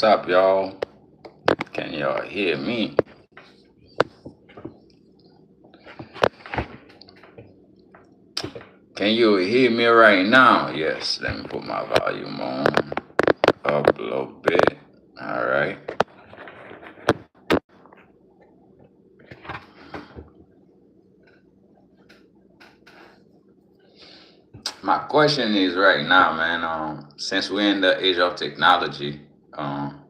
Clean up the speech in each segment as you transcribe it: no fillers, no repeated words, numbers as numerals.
what's up, y'all? Can y'all hear me? Can you hear me right now? Yes, let me put my volume on up a little bit. All right. My question is right now, man. Since we're in the age of technology, um,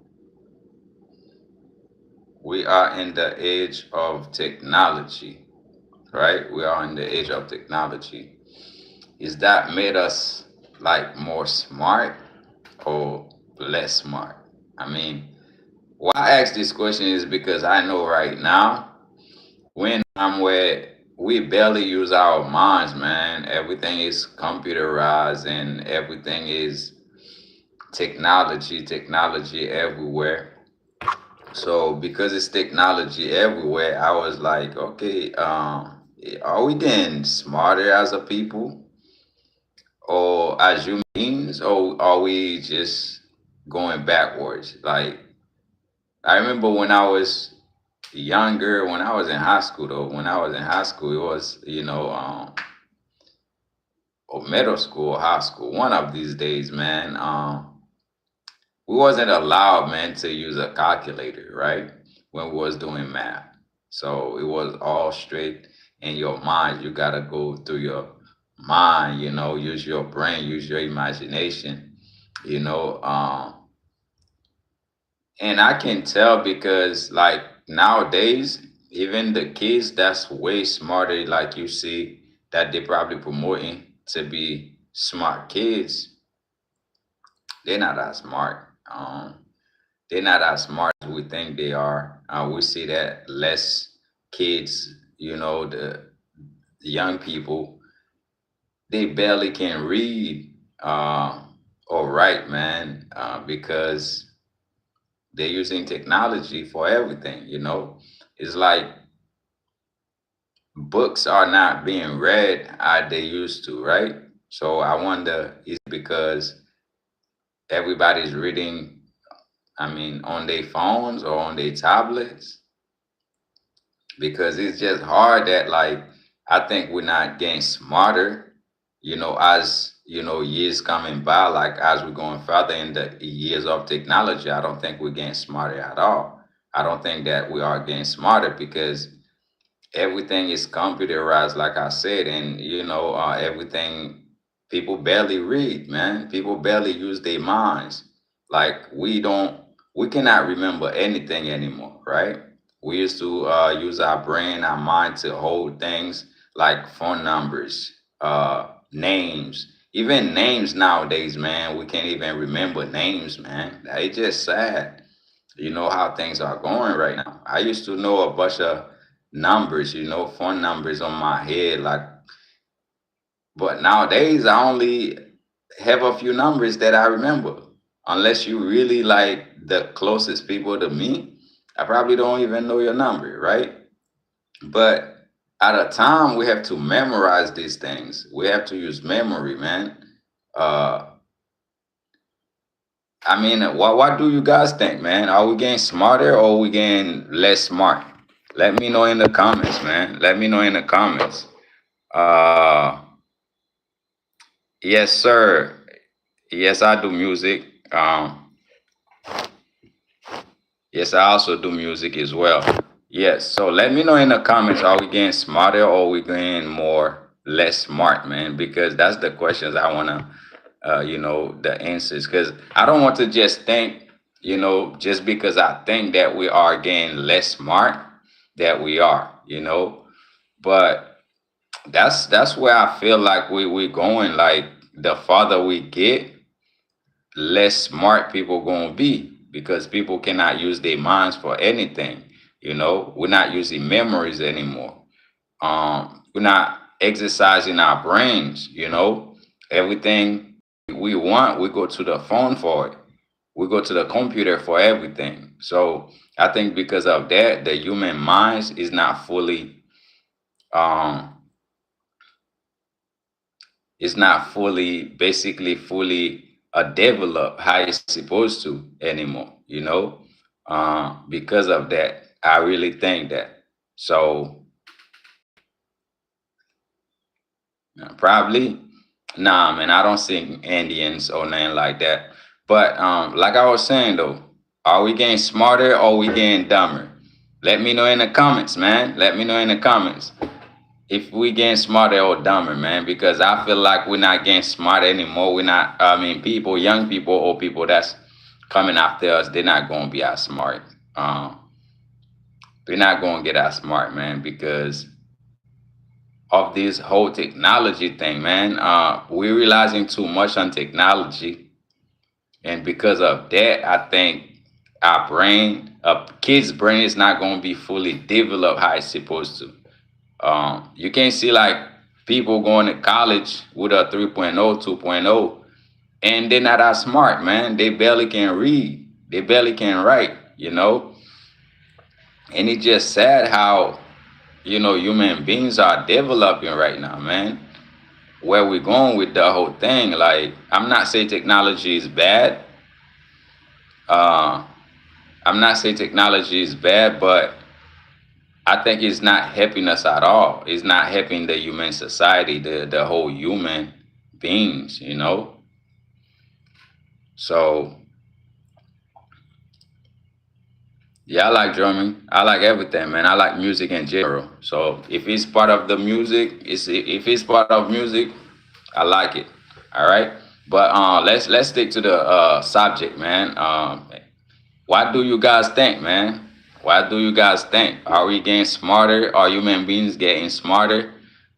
we are in the age of technology, right? We are in the age of technology. Is that made us like more smart or less smart? I mean, why I ask this question is because I know right now when I'm where we barely use our minds, man. Everything is computerized and everything is technology everywhere. So because it's technology everywhere, I was like, okay, are we getting smarter as a people or as human beings, or are we just going backwards? Like I remember when I was younger, when I was in high school, though, when I was in high school, it was, or middle school, or high school, one of these days, man, we wasn't allowed, man, to use a calculator, right? When we was doing math. So it was all straight in your mind. You gotta go through your mind, use your brain, use your imagination, you know. And I can tell because like nowadays, even the kids that's way smarter, like you see that they probably promoting to be smart kids, they're not that smart. They're not as smart as we think they are. We see that less kids, the young people, they barely can read or write, man, because they're using technology for everything. It's like books are not being read as they used to, right? So I wonder, is it because everybody's reading, I mean, on their phones or on their tablets? Because it's just hard that, like, I think we're not getting smarter, as, years coming by, like, as we're going further in the years of technology. I don't think we're getting smarter at all. I don't think that we are getting smarter because everything is computerized, like I said, and everything. People barely read, man. People barely use their minds. Like we cannot remember anything anymore, right? We used to use our brain, our mind to hold things like phone numbers, names, even names nowadays, man. We can't even remember names, man. It's just sad, how things are going right now. I used to know a bunch of numbers, phone numbers on my head, like, but nowadays I only have a few numbers that I remember. Unless you really like the closest people to me, I probably don't even know your number, right? But at a time, we have to memorize these things. We have to use memory, man. Uh, I mean, what do you guys think, man? Are we getting smarter or are we getting less smart? Let me know in the comments, man. Let me know in the comments. Uh, yes, sir. Yes, I do music. Yes, I also do music as well. Yes, so let me know in the comments, are we getting smarter or are we getting more less smart, man? Because that's the questions I wanna, the answers. Because I don't want to just think, just because I think that we are getting less smart, that we are, But that's where I feel like we're going. Like the farther we get, less smart people gonna be because people cannot use their minds for anything. We're not using memories anymore. We're not exercising our brains. Everything we want, we go to the phone for it. We go to the computer for everything. So I think because of that, the human minds is not fully um, basically fully develop how it's supposed to anymore, you know. Because of that, I really think that. So probably, nah, man, I don't see Indians or nothing like that. But like I was saying though, are we getting smarter or we getting dumber? Let me know in the comments, man. Let me know in the comments if we getting smarter or dumber, man. Because I feel like we're not getting smarter anymore. We're not. I mean, people, young people, or people that's coming after us, they're not gonna be as smart. They're not gonna get as smart, man, because of this whole technology thing, man. We're realizing too much on technology, and because of that, I think our brain, a kid's brain, is not going to be fully developed how it's supposed to. You can see like people going to college with a 3.0, 2.0, and they're not as smart, man. They barely can read, they barely can write, you know. And it's just sad how human beings are developing right now, man. Where we going with the whole thing. Like, I'm not saying technology is bad. Uh, I'm not saying technology is bad, but I think it's not helping us at all. It's not helping the human society, the whole human beings, you know. So yeah, I like drumming. I like everything, man. I like music in general. So if it's part of the music, if it's part of music, I like it. All right. But let's stick to the subject, man. What do you guys think, man? What do you guys think? Are we getting smarter? Are human beings getting smarter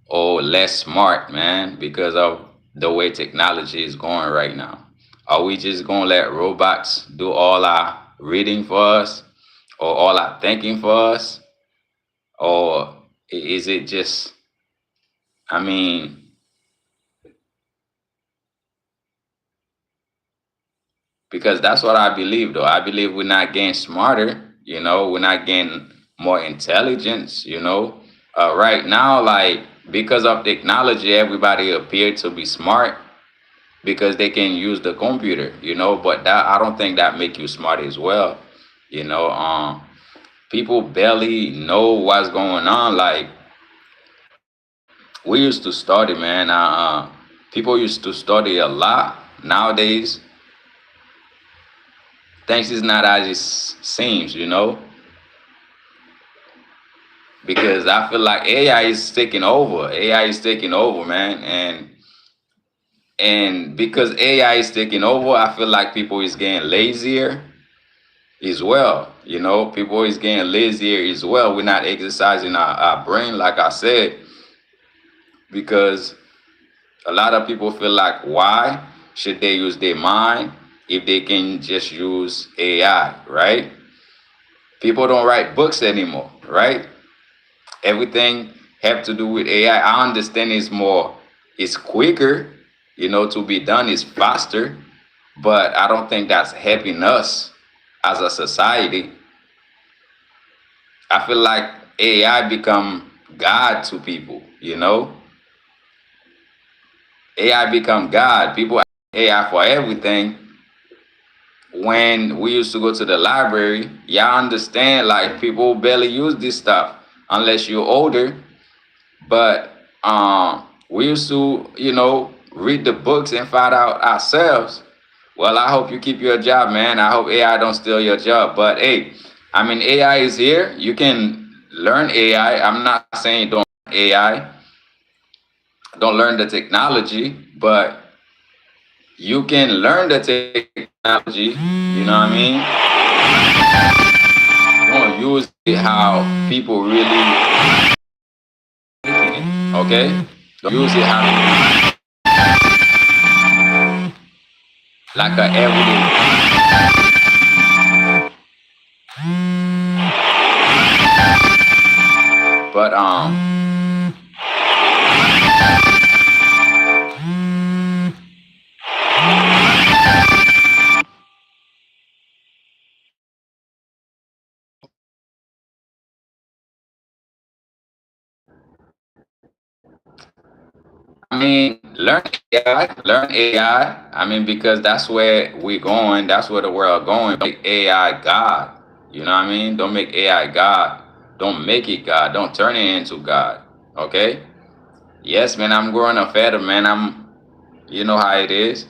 or less smart, man, because of the way technology is going right now? Are we just gonna let robots do all our reading for us or all our thinking for us? Or is it just, I mean, because that's what I believe, though. I believe we're not getting smarter, we're not getting more intelligence, right now, like, because of technology, everybody appeared to be smart because they can use the computer, but that, I don't think that make you smart as well. you know um People barely know what's going on. Like, we used to study, man. People used to study a lot. Nowadays, things is not as it seems, because I feel like AI is taking over. AI is taking over, man, and because AI is taking over, I feel like people is getting lazier as well. People is getting lazier as well. We're not exercising our brain, like I said, because a lot of people feel like, why should they use their mind if they can just use AI, right? People don't write books anymore, right? Everything have to do with AI. I understand it's quicker, to be done, it's faster, but I don't think that's helping us as a society. I feel like AI become God to people, AI become God. People ask AI for everything. When we used to go to the library, y'all understand, like, people barely use this stuff unless you're older. But we used to, read the books and find out ourselves. Well, I hope you keep your job, man. I hope AI don't steal your job. But hey, I mean, AI is here. You can learn AI. I'm not saying don't learn AI, don't learn the technology, but you can learn the technology. You know what I mean? Don't use it how people really thinking it. Okay? Don't use it how like a everyday. But mean, learn AI, learn AI. I mean, because that's where we're going. That's where the world going. Don't make AI God. You know what I mean? Don't make AI God. Don't make it God. Don't turn it into God. Okay? Yes, man. I'm growing a feather, man. You know how it is.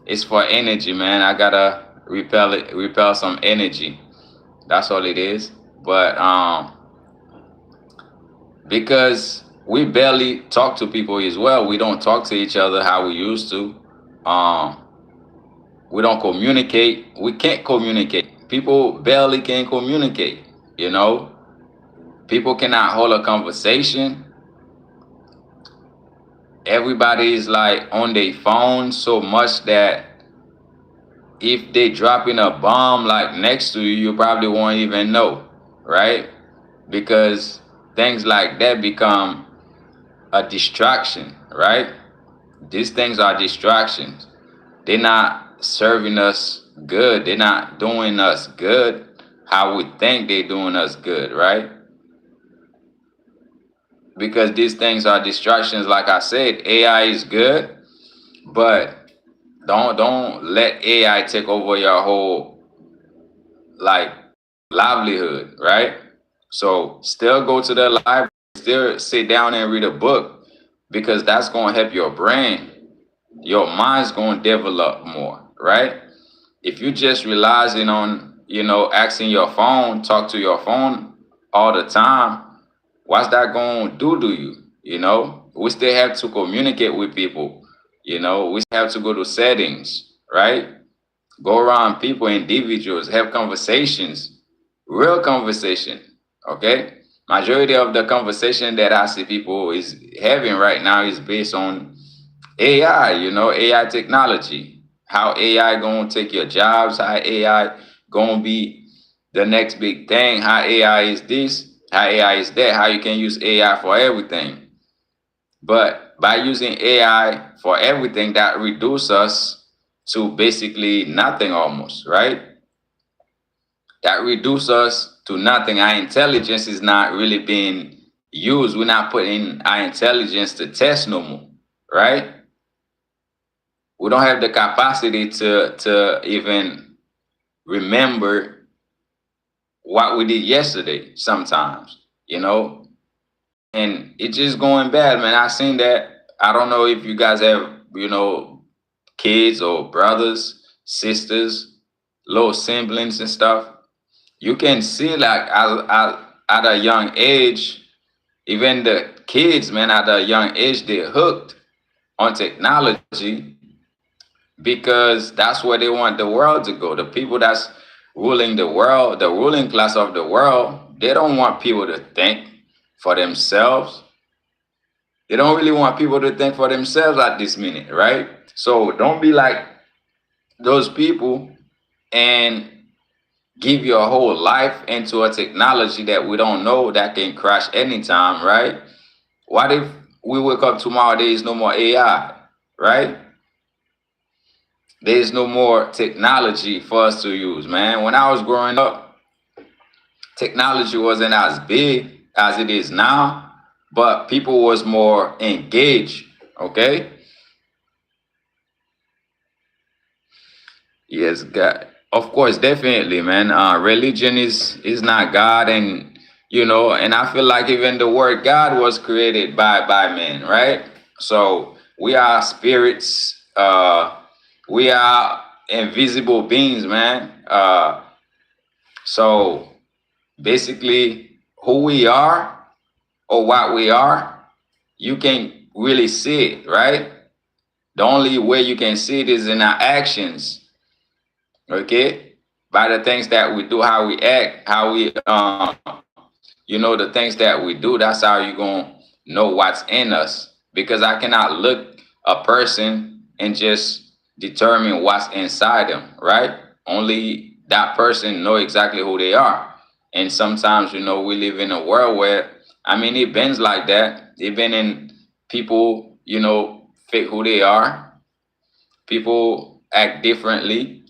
It's for energy, man. I gotta repel some energy. That's all it is. But because we barely talk to people as well. We don't talk to each other how we used to. Um, we don't communicate. We can't communicate. People barely can communicate. You know, people cannot hold a conversation. Everybody is like on their phone so much that if they dropping a bomb like next to you, you probably won't even know, right? Because things like that become a distraction, right? These things are distractions. They're not serving us good. They're not doing us good how we think they're doing us good, right? Because these things are distractions. Like I said, AI is good, but don't let AI take over your whole like livelihood, right? So still go to the library, still sit down and read a book because that's gonna help your brain. Your mind's gonna develop more, right? If you just relying on, asking your phone, talk to your phone all the time, what's that going to do to you? We still have to communicate with people. We have to go to settings, right? Go around people, individuals, have conversations, real conversation. Okay. Majority of the conversation that I see people is having right now is based on AI, AI technology, how AI gonna take your jobs, how AI gonna be the next big thing, how AI is this, how AI is that, how you can use AI for everything. But by using AI for everything, that reduces us to basically nothing almost, right? That reduces us to nothing. Our intelligence is not really being used. We're not putting our intelligence to test no more, right? We don't have the capacity to even remember what we did yesterday sometimes, and it's just going bad, man. I seen that. I don't know if you guys have, kids or brothers, sisters, little siblings and stuff. You can see like at a young age, even the kids, man, at a young age, they're hooked on technology because that's where they want the world to go. The people that's ruling the world, the ruling class of the world, they don't want people to think for themselves. They don't really want people to think for themselves at this minute, right? So don't be like those people and give your whole life into a technology that we don't know that can crash anytime, right? What if we wake up tomorrow, there is no more AI, right? There's no more technology for us to use, man. When I was growing up, technology wasn't as big as it is now, but people was more engaged, okay? Yes, God. Of course, definitely, man. Religion is not God, and and I feel like even the word God was created by men, right? So we are spirits. We are invisible beings, man. So basically, who we are or what we are, you can really see it, right? The only way you can see it is in our actions, okay? By the things that we do, how we act, how we, the things that we do, that's how you're going to know what's in us. Because I cannot look a person and just determine what's inside them, right? Only that person know exactly who they are. And sometimes, we live in a world where, I mean, it bends like that. Even in people, fake who they are. People act differently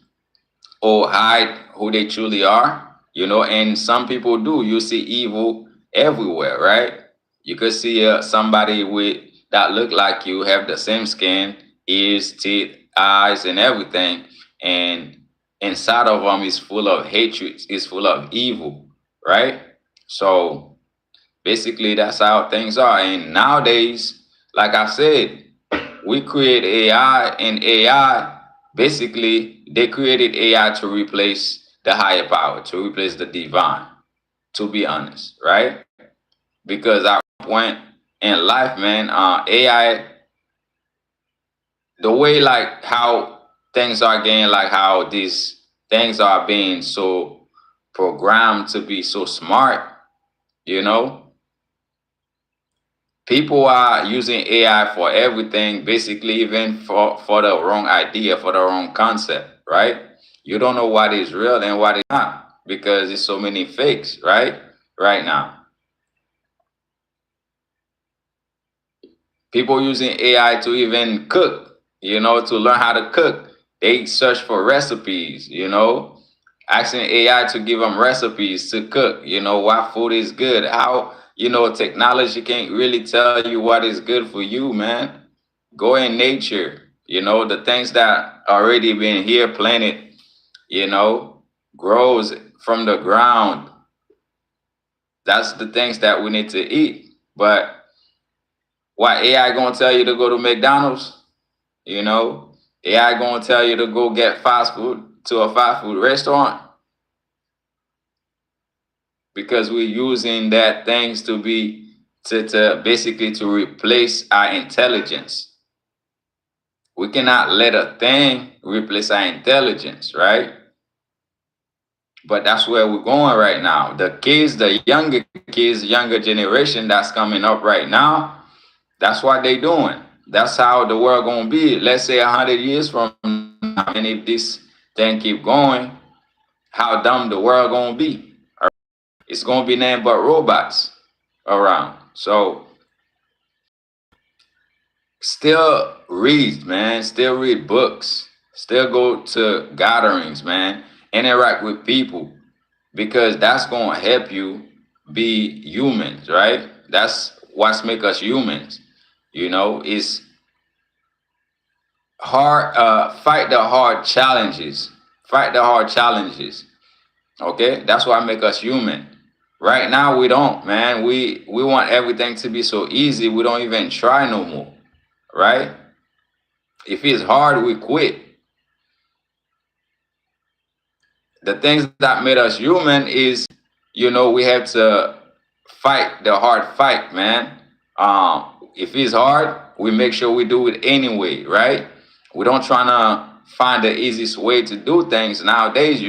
or hide who they truly are, and some people do. You see evil everywhere, right? You could see somebody with that look like you, have the same skin, ears, teeth, eyes, and everything. And inside of them is full of hatred, is full of evil, right? So basically, that's how things are. And nowadays, like I said, we create AI, and AI, basically, they created AI to replace the higher power, to replace the divine, to be honest, right? Because at one point in life, man, AI, the way like how things are getting, like how these things are being so programmed to be so smart, you know, people are using AI for everything, basically, even for the wrong idea, for the wrong concept, right? You don't know what is real and what is not because there's so many fakes, right? Right now, people using AI to even cook, to learn how to cook. They search for recipes, asking AI to give them recipes to cook, what food is good, how, technology can't really tell you what is good for you, man. Go in nature, the things that already been here planted, you know, grows from the ground. That's the things that we need to eat. But why AI gonna tell you to go to McDonald's? You know, AI gonna tell you to go get fast food to a fast food restaurant because we're using that things to be to basically to replace our intelligence. We cannot let a thing replace our intelligence, right? But that's where we're going right now. The kids, the younger kids, younger generation that's coming up right now, that's what they doing. That's how the world gonna be. Let's say 100 years from now, and if this thing keep going, how dumb the world gonna be? It's gonna be nothing but robots around. So still read, man. Still read books. Still go to gatherings, man. Interact with people because that's gonna help you be humans, right? That's what's make us humans. Is hard. Fight the hard challenges. Fight the hard challenges. Okay, that's what make us human. Right now we don't, man. We want everything to be so easy. We don't even try no more, right? If it's hard, we quit. The things that made us human is, we have to fight the hard fight, man. If it's hard, we make sure we do it anyway, right? We don't try to find the easiest way to do things nowadays.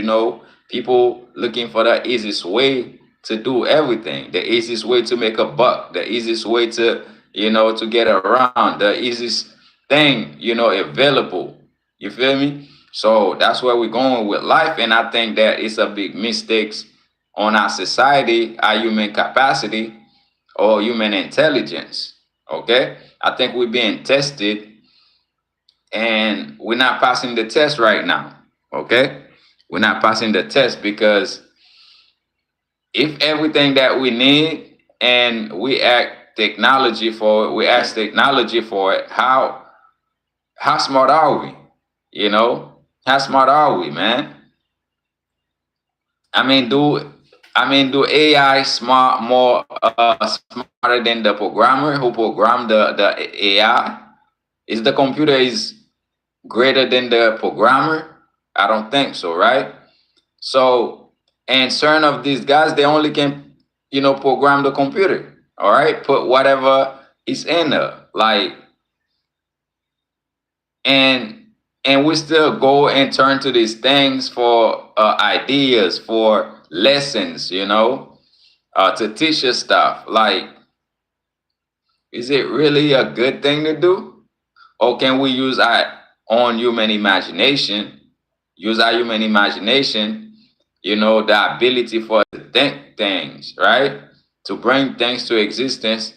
People looking for the easiest way to do everything, the easiest way to make a buck, the easiest way to, to get around, the easiest thing, available. You feel me? So that's where we're going with life, and I think that it's a big mistake on our society, our human capacity, or human intelligence. Okay, I think we're being tested, and we're not passing the test right now. Okay, we're not passing the test because if everything that we need and we ask technology for it, how smart are we? How smart are we, man? I mean, do AI smart more smarter than the programmer who programmed the AI? Is the computer is greater than the programmer? I don't think so, right? So, and certain of these guys, they only can, program the computer. All right, put whatever is in there, like, and we still go and turn to these things for ideas, for lessons, to teach us stuff. Like, is it really a good thing to do, or can we use our own human imagination, use our human imagination, the ability for us to think things, right? To bring things to existence,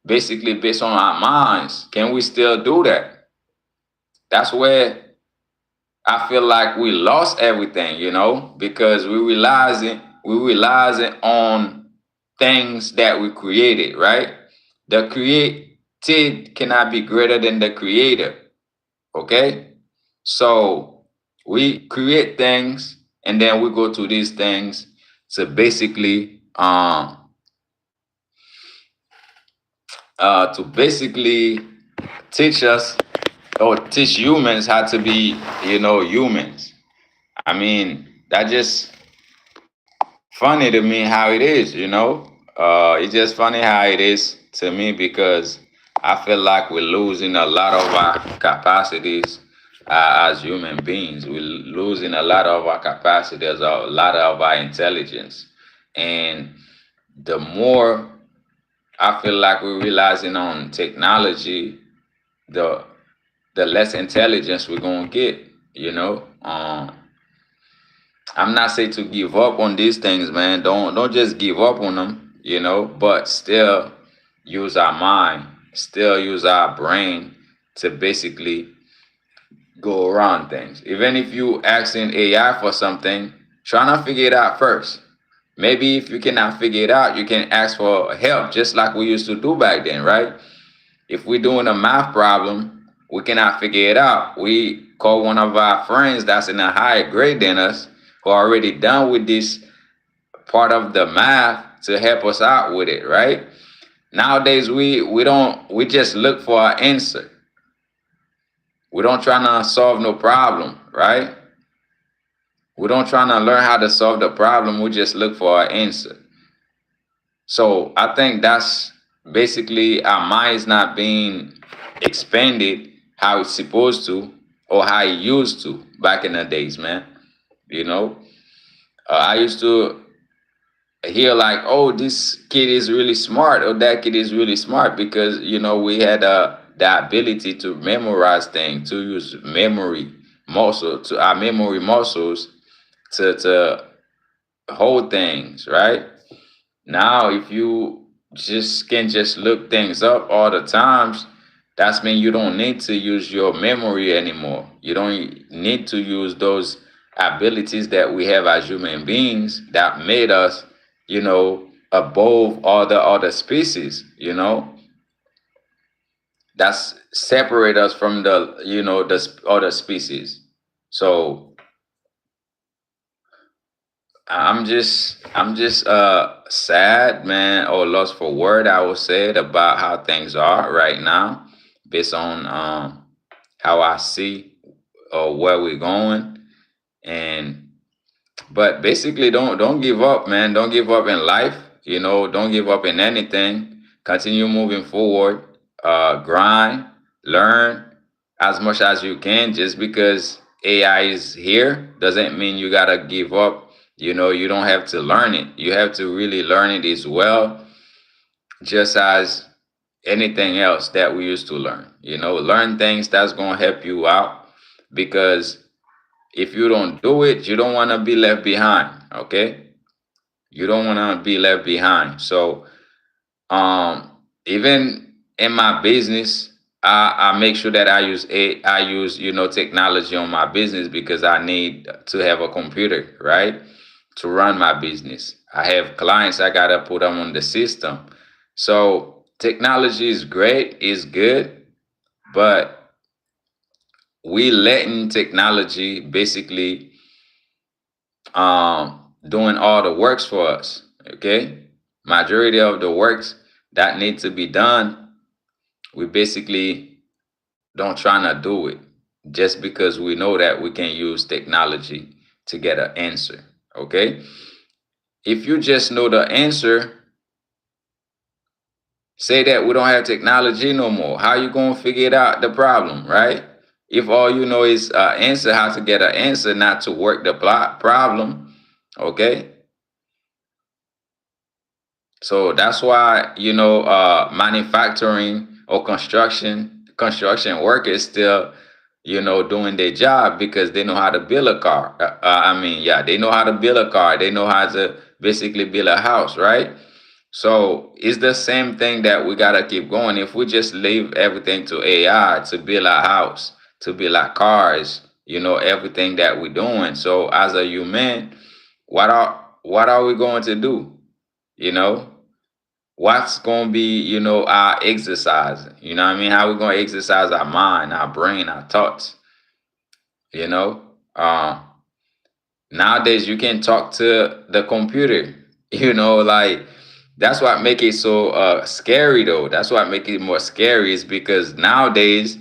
basically based on our minds. Can we still do that? That's where I feel like we lost everything, because we realizing on things that we created, right? The created cannot be greater than the creator. Okay? So we create things and then we go to these things to basically teach us or teach humans how to be, humans. I mean, that just funny to me how it is. It's just funny how it is to me because I feel like we're losing a lot of our capacities as human beings. We're losing a lot of our capacities, a lot of our intelligence. And the more I feel like we're realizing on technology, the the less intelligence we're gonna get. I'm not saying to give up on these things, man. Don't just give up on them. But still use our mind, still use our brain to basically go around things. Even if you asking AI for something, try to figure it out first. Maybe if you cannot figure it out, you can ask for help, just like we used to do back then, right? If we're doing a math problem, we cannot figure it out. We call one of our friends that's in a higher grade than us, who are already done with this part of the math to help us out with it, right? Nowadays we just look for an answer. We don't try to solve no problem, right? We don't try to learn how to solve the problem. We just look for an answer. So I think that's basically our minds not being expanded how it's supposed to or how it used to back in the days, man. You know, I used to hear like, oh, this kid is really smart or that kid is really smart because we had the ability to memorize things, to use memory muscle, to our memory muscles to hold things, right? Now, if you just can just look things up all the times, that's mean you don't need to use your memory anymore. You don't need to use those abilities that we have as human beings that made us, above all the other species, that's separate us from the other species. So I'm just sad, man, or lost for word, I would say it, about how things are right now, based on how I see or where we're going. And but basically don't give up, man. Don't give up in life, don't give up in anything. Continue moving forward, grind, learn as much as you can. Just because AI is here doesn't mean you gotta give up. You don't have to learn it. You have to really learn it as well, just as anything else that we used to learn. Learn things that's gonna help you out, because if you don't do it, you don't want to be left behind. Okay, you don't want to be left behind. So even in my business, I make sure that I use technology on my business, because I need to have a computer, right, to run my business. I have clients, I gotta put them on the system. So technology is great, is good, but we letting technology basically doing all the works for us. Okay, majority of the works that need to be done, we basically don't try to do it, just because we know that we can use technology to get an answer. Okay, if you just know the answer, say that we don't have technology no more, how you gonna figure it out the problem, right? If all you know is answer, how to get an answer, not to work the problem. Okay, so that's why manufacturing or construction workers still doing their job, because they know how to build a car. I mean, yeah, they know how to build a car. They know how to basically build a house, right? So it's the same thing that we gotta keep going. If we just leave everything to AI to build our house, to build our cars, everything that we're doing. So as a human, what are we going to do? You know, what's gonna be, our exercise? You know what I mean? How we gonna exercise our mind, our brain, our thoughts, you know? Uh Nowadays you can talk to the computer, like that's what make it so scary though. That's what make it more scary is because nowadays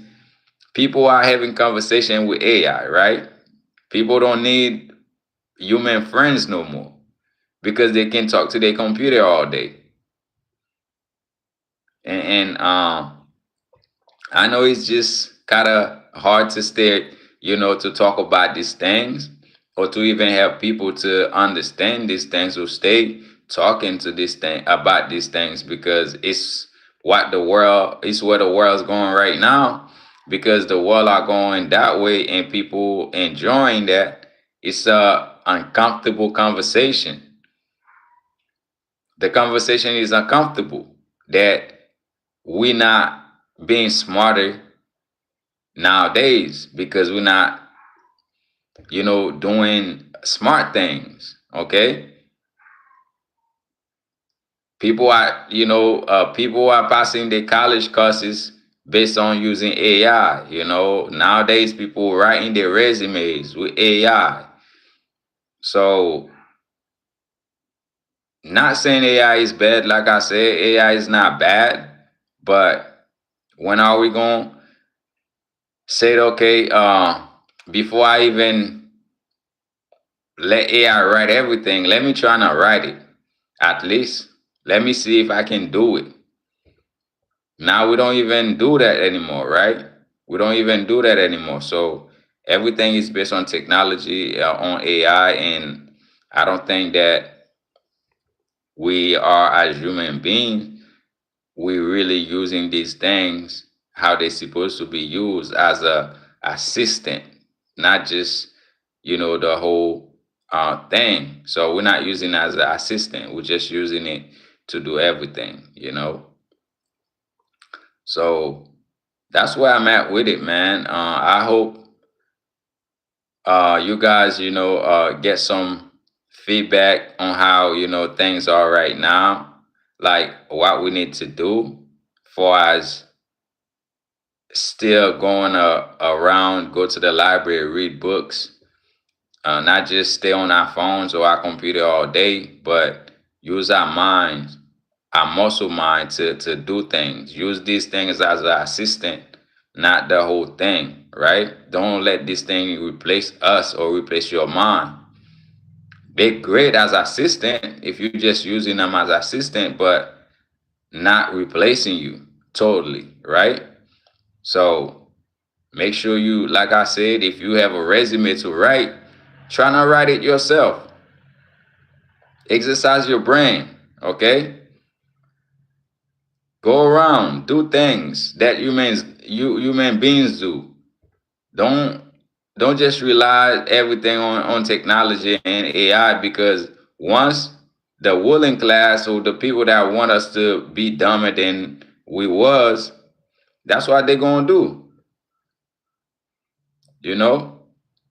people are having conversation with AI, right? People don't need human friends no more because they can talk to their computer all day. And I know it's just kind of hard to stay, to talk about these things or to even have people to understand these things or stay talking to this thing about these things because it's where the world's going right now because the world are going that way and people enjoying that. It's a uncomfortable conversation. The conversation is uncomfortable that we not being smarter nowadays because we're not, doing smart things. Okay, people are passing their college courses based on using AI. Nowadays people writing their resumes with AI. So, not saying AI is bad. Like I said, AI is not bad, but when are we going to say, okay, before I even let AI write everything, let me try to write it at least. Let me see if I can do it. Now we don't even do that anymore, right? We don't even do that anymore. So everything is based on technology, on AI, and I don't think that we are as human beings, we really using these things how they're supposed to be used as a assistant, not just the whole thing. So we're not using it as an assistant. We're just using it to do everything. So that's where I'm at with it, man. I hope you guys, get some feedback on how things are right now, like what we need to do for as still going around, go to the library, read books, not just stay on our phones or our computer all day, but use our minds, our muscle mind to do things. Use these things as an assistant, not the whole thing, right? Don't let this thing replace us or replace your mind. They're great as assistant if you're just using them as assistant, but not replacing you totally, right? So make sure you, like I said, if you have a resume to write, try to write it yourself. Exercise your brain, okay? Go around, do things that human beings do. Don't don't just rely everything on technology and AI because once the ruling class or the people that want us to be dumber than we was, that's what they're gonna do. You know,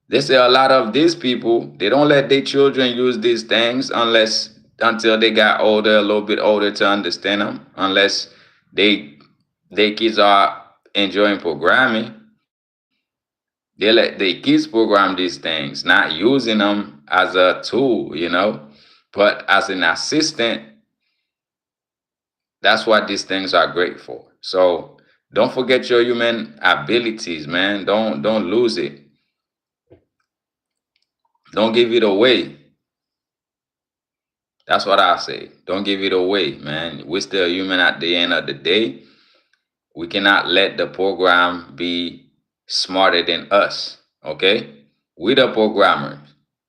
they say a lot of these people they don't let their children use these things until they got older, a little bit older to understand them. Unless they their kids are enjoying programming, they let their kids program these things, not using them as a tool, but as an assistant. That's what these things are great for. So don't forget your human abilities, man. Don't lose it. Don't give it away. That's what I say. Don't give it away, man. We're still human at the end of the day. We cannot let the program be smarter than us. Okay? We're the programmers.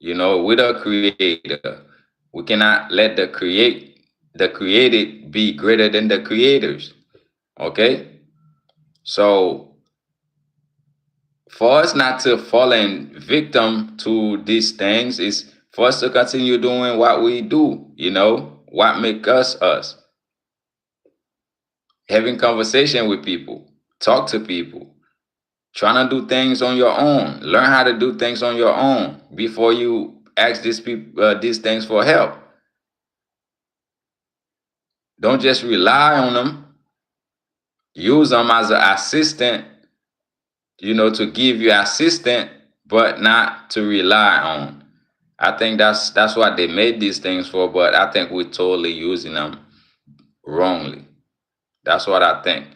We're the creator. We cannot let the created be greater than the creators. Okay? So for us not to fall in victim to these things is for us to continue doing what we do, what make us us. Having conversation with people, talk to people, trying to do things on your own, learn how to do things on your own before you ask these things for help. Don't just rely on them. Use them as an assistant, to give you assistant, but not to rely on. I think that's what they made these things for, but I think we're totally using them wrongly. That's what I think.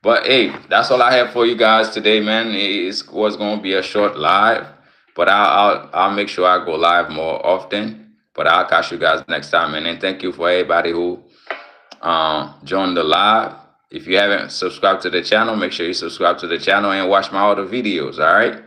But hey, that's all I have for you guys today, man. It was gonna be a short live, but I'll make sure I go live more often. But I'll catch you guys next time, man. And thank you for everybody who joined the live. If you haven't subscribed to the channel, make sure you subscribe to the channel and watch my other videos. All right.